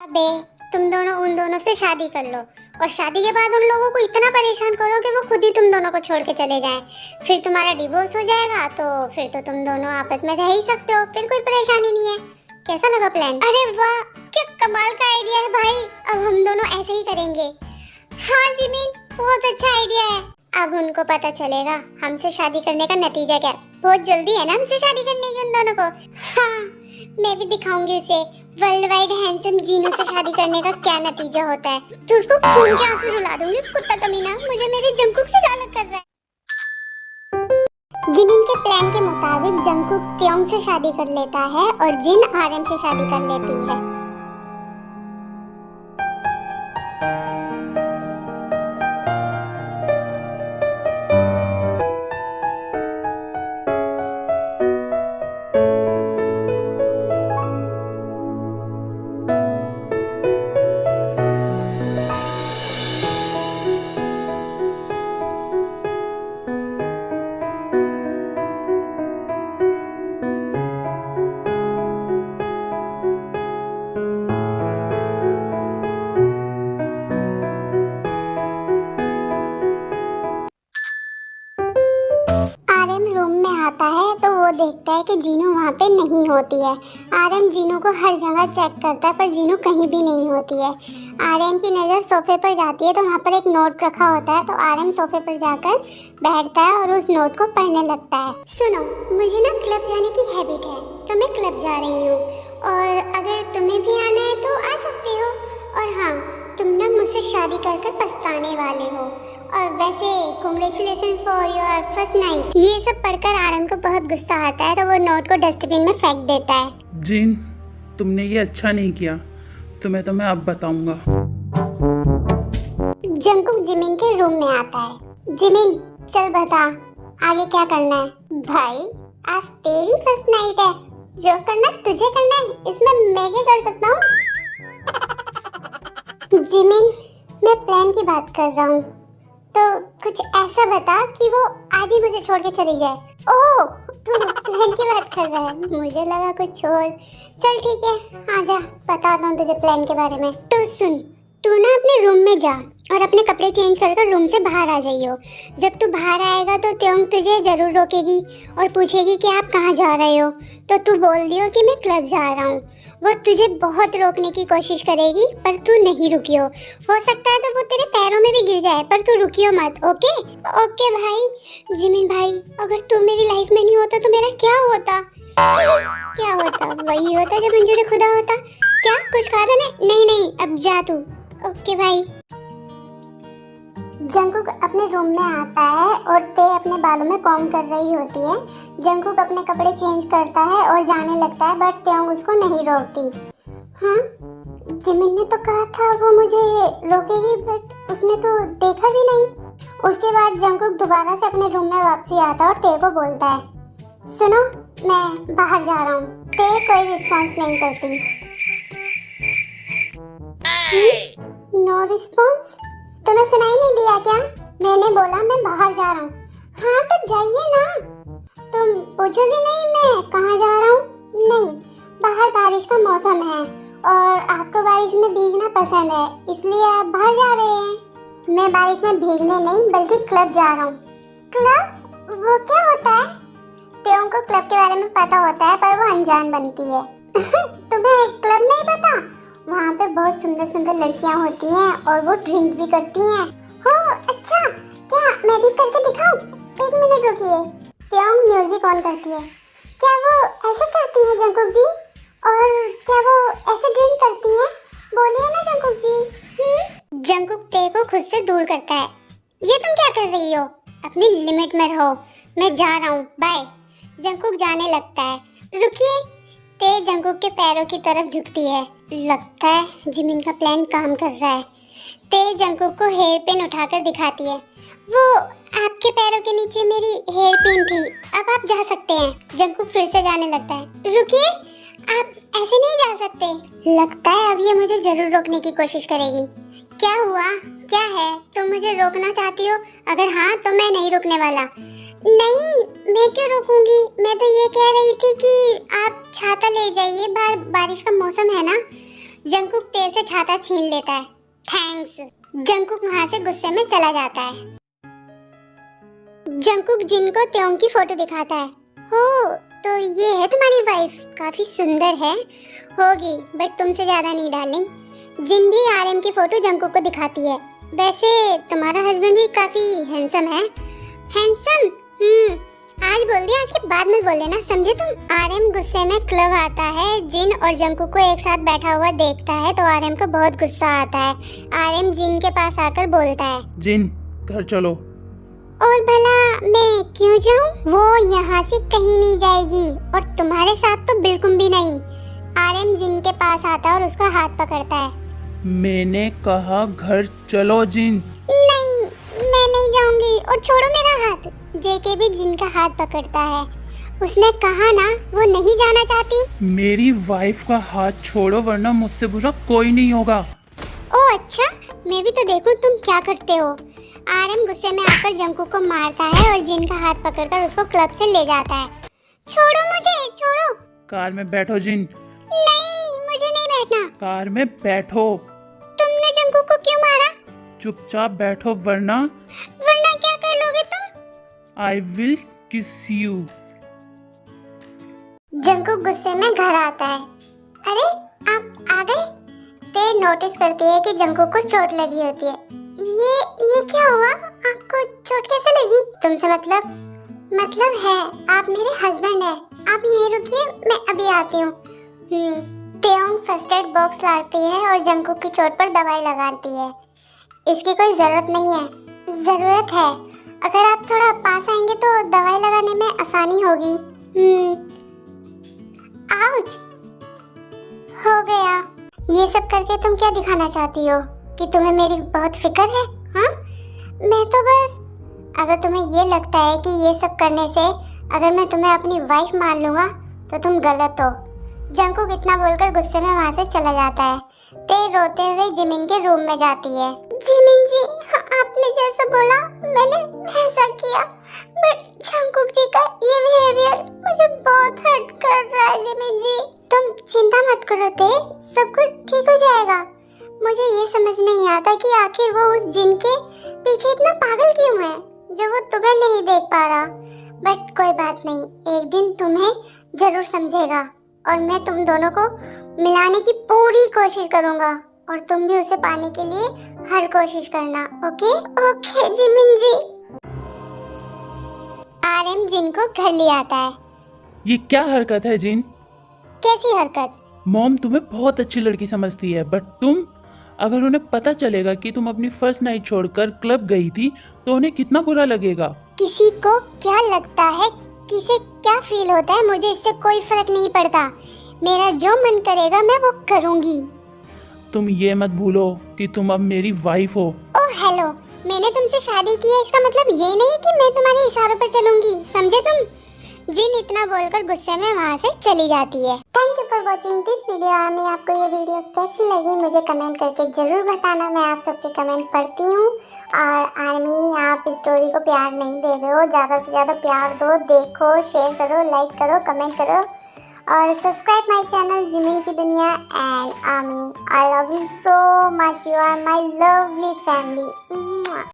अबे तुम दोनों उन दोनों से शादी कर लो और शादी के बाद उन लोगों को इतना परेशान करो कि वो खुद ही तुम दोनों को छोड़ के चले जाएं। फिर तुम्हारा डिवोर्स हो जाएगा तो फिर तो तुम दोनों आपस में रह ही सकते हो, फिर कोई परेशानी नहीं है। कैसा लगा प्लान? अरे वाह, क्या कमाल का आइडिया है भाई। अब हम दोनों ऐसे ही करेंगे। हाँ जिमिन, बहुत अच्छा आइडिया है। अब उनको पता चलेगा हमसे शादी करने का नतीजा क्या। बहुत जल्दी है ना हमसे शादी करने की उन दोनों को। हाँ, मैं भी दिखाऊंगी उसे वर्ल्ड वाइड हैंडसम जीनू से शादी करने का क्या नतीजा होता है। तो उसको खून के आंसू रुला दूंगी। कुत्ता कमीना मुझे मेरे जंकुक से गालत कर रहा है। जिमिन के प्लान के मुताबिक जंकुक त्योंग से शादी कर लेता है और जिन आरएम से शादी कर लेती है। आरएम रूम में आता है तो वो देखता है कि जीनू वहाँ पे नहीं होती है। आरएम जीनू को हर जगह चेक करता है पर जीनू कहीं भी नहीं होती है। आरएम की नज़र सोफे पर जाती है तो वहाँ पर एक नोट रखा होता है। तो आरएम सोफे पर जाकर बैठता है और उस नोट को पढ़ने लगता है। सुनो, मुझे ना क्लब जाने की हैबिट है तो मैं क्लब जा रही हूँ और अगर तुम्हें भी आना है तो आ सकते हो। और हाँ, तुम ना मुझसे शादी कर कर पछताने वाले हो। और वैसे congratulation for your first night. ये सब पढ़कर आरएम को बहुत गुस्सा आता है तो वो नोट को डस्टबिन में फेंक देता है। जीन, तुमने ये अच्छा नहीं किया। तो मैं अब बताऊंगा। जंकुक जिमिन के रूम में आता है। जिमिन, चल बता आगे क्या करना है। भाई, आज तेरी फर्स्ट नाइट है, जो करना तुझे करना है, इसमें मैं क्या कर सकता हूँ? जिमिन, मैं प्लान की बात कर रहा हूँ, तो कुछ ऐसा बता कि वो आज ही मुझे छोड़ के चली जाए। ओह, तू प्लान की बात कर रहा है, मुझे लगा कुछ और। चल ठीक है, आजा बताता हूँ तुझे प्लान के बारे में। तो सुन, तू ना अपने रूम में जा और अपने कपड़े चेंज कर रूम से बाहर आ जाइयो। जब तू बाहर आएगा तो त्योंग तुझे जरूर रोकेगी और पूछेगी कि आप कहाँ जा रहे हो। तो तू बोल दियो कि मैं क्लब जा रहा हूँ। वो तुझे बहुत रोकने की कोशिश करेगी पर तू नहीं रुकियो। हो सकता है तो वो तेरे पैरों में भी गिर जाए पर तू रुकियो मत। ओके ओके भाई। जिमिन भाई, अगर तू मेरी लाइफ में नहीं होता तो मेरा क्या होता? क्या होता? वही होता जो मंजूर खुदा होता। क्या कुछ कहा था ना? नहीं, अब जा तू। ओके भाई। जंकुक अपने रूम में आता है और ते अपने बालों में कॉम्ब कर रही होती है। जंकुक अपने कपड़े चेंज करता है और जाने लगता है बट त्योंग उसको नहीं रोकती। हाँ, जिमिन ने तो कहा था वो मुझे रोकेगी बट उसने तो देखा भी नहीं। उसके बाद जंकुक दोबारा से अपने रूम में वापसी आता है और ते को बोलता है, सुनो, मैं बाहर जा रहा हूँ। ते कोई रिस्पॉन्स नहीं करती। No response? तुम्हें सुनाई नहीं दिया क्या? मैंने बोला मैं बाहर जा रहा हूँ। हाँ तो जाइए ना। तुम पूछोगे नहीं मैं कहाँ जा रहा हूँ? नहीं, बाहर बारिश का मौसम है और आपको बारिश में भीगना पसंद है, इसलिए आप बाहर जा रहे हैं। मैं बारिश में भीगने नहीं बल्कि क्लब जा रहा हूँ। क्लब? वो क्या होता है? त्यों को क्लब के बारे में पता होता है पर वो अनजान बनती है। तुम्हें क्लब नहीं पता? वहाँ पे बहुत सुंदर सुंदर लड़कियाँ होती हैं और वो ड्रिंक भी करती हैं। हो अच्छा, क्या मैं भी करके दिखाऊं? एक मिनट रुकिए। त्योंग म्यूजिक ऑन करती है। क्या वो ऐसे करती है जंकुक जी? और क्या वो ऐसे ड्रिंक करती है? बोलिए ना जंकुक जी। जंकुक ते को खुद से दूर करता है। ये तुम क्या कर रही हो? अपनी लिमिट में रहो। मैं जा रहा हूँ, बाय। जंकुक जाने लगता है। रुकिए। ते जंकुक के पैरों की तरफ झुकती है। लगता है जिमिन का प्लान काम कर रहा है। ते जंकुक को हेयर पिन उठाकर दिखाती है। वो आपके पैरों के नीचे मेरी हेयर पिन थी, अब आप जा सकते हैं। जंकुक फिर से जाने लगता है। रुकिए, आप ऐसे नहीं जा सकते। लगता है अब ये मुझे जरूर रोकने की कोशिश करेगी। क्या हुआ? क्या है? तुम मुझे रोकना चाहती हो? अगर हाँ तो मैं नहीं रुकने वाला। नहीं, मैं क्यों रोकूंगी? मैं तो ये कह रही थी कि आप छाता ले जाइए, बारिश का मौसम है ना। जंकुक तेल से छाता छीन लेता है। थैंक्स। जंकुक वहाँ से गुस्से में चला जाता है। जंकुक जिन को त्योंग की फोटो दिखाता है। हो, तो ये है तुम्हारी वाइफ, काफी सुंदर है। होगी, बट तुमसे ज्यादा नहीं डार्लिंग। जिन भी आरएम की फोटो जंकुक को दिखाती है। वैसे तुम्हारा हस्बैंड भी काफी हैंडसम है। हैंडसम? आज बोल दिया, आज के बाद मत बोल देना, समझे तुम। आरएम गुस्से में क्लब आता है। जिन और जंकुक को एक साथ बैठा हुआ देखता है तो आरएम को बहुत गुस्सा आता है। आरएम जिन के पास आकर बोलता है, जिन घर चलो। और भला मैं क्यों जाऊं? वो यहाँ से कहीं नहीं जाएगी और तुम्हारे साथ तो बिल्कुल भी नहीं। आरएम जिन के पास आता है और उसका हाथ पकड़ता है। मैंने कहा घर चलो जिन। नहीं, मैं नहीं जाऊंगी और छोड़ो मेरा हाथ। जेके भी जिन का हाथ पकड़ता है। उसने कहा ना वो नहीं जाना चाहती। मेरी वाइफ का हाथ छोड़ो वरना मुझसे बुरा कोई नहीं होगा। ओ अच्छा, मैं भी तो देखूं तुम क्या करते हो। आरएम गुस्से में आकर जंकुक को मारता है और जिन का हाथ पकड़कर उसको क्लब से ले जाता है। छोड़ो मुझे, छोड़ो। कार में बैठो जिन। नहीं, मुझे नहीं बैठना। कार में बैठो। तुमने जंकुक को क्यों मारा? चुपचाप बैठो वरना क्या कर लोगे तुम? आई विल किस यू। जंकुक गुस्से में घर आता है। अरे आप आ गए? ते नोटिस करती है कि जंकुक को चोट लगी होती है। ये क्या हुआ? आपको चोट कैसे लगी? तुमसे मतलब है आप मेरे हस्बैंड हैं। आप यहीं रुकिए, मैं अभी आती हूँ। त्योंग फर्स्ट एड बॉक्स लाती है और जंकुक की चोट पर दवाई लगाती है। इसकी कोई जरूरत नहीं है। जरूरत है। अगर आप थोड़ा पास आएंगे तो दवाई लगाने में आसानी होगी। आउच! हो गया। ये सब करके तुम क्या दिखाना चाहती हो कि तुम्हें मेरी बहुत फिक्र है? हाँ, मैं तो बस, अगर तुम्हें ये लगता है कि ये सब करने से अगर मैं तुम्हें अपनी वाइफ मान लूंगा तो तुम गलत हो। जंकुक इतना बोलकर गुस्से में वहाँ से चला जाता है। ते रोते हुए जिमिन के रूम में जाती है। जिमिन जी, आपने जैसा बोला मैंने वैसा किया, बट जंकुक जी का ये बिहेवियर मुझे बहुत हर्ट कर रहा है। जिमिन जी, तुम चिंता मत करो ते, सब कुछ ठीक हो जाएगा। मुझे ये समझ नहीं आता कि आखिर वो उस जिन के पीछे इतना पागल क्यों है जो वो तुम्हें नहीं देख पा रहा। बट कोई बात नहीं, एक दिन तुम्हें जरूर समझेगा और मैं तुम दोनों को मिलाने की पूरी कोशिश करूंगा और तुम भी उसे पाने के लिए हर कोशिश करना। ओके ओके जिमिन जी। आरएम जिन को घर ले आता है। ये क्या हरकत है जिन? कैसी हरकत? मॉम तुम्हें बहुत अच्छी लड़की समझती है बट तुम, अगर उन्हें पता चलेगा कि तुम अपनी फर्स्ट नाइट छोड़कर क्लब गई थी तो उन्हें कितना बुरा लगेगा। किसी को क्या लगता है, किसे क्या फील होता है, मुझे इससे कोई फर्क नहीं पड़ता। मेरा जो मन करेगा मैं वो करूंगी। तुम ये मत भूलो कि तुम अब मेरी वाइफ हो। ओह हेलो, मैंने तुमसे शादी की है इसका मतलब ये नहीं कि मैं तुम्हारे इशारों पर चलूंगी, समझे तुम? जिन इतना बोलकर गुस्से में वहाँ से चली जाती है। Thank you for watching this video. हमें आपको ये वीडियो कैसी लगी मुझे कमेंट करके जरूर बताना। मैं आप सबके कमेंट पढ़ती हूँ। और आर्मी, आप स्टोरी को प्यार नहीं दे रहे हो, ज़्यादा से ज़्यादा प्यार दो। देखो, शेयर करो, लाइक करो, कमेंट करो और सब्सक्राइब माय चैनल जिमिन की दुनिया। And army, I love you so much. You are my lovely family.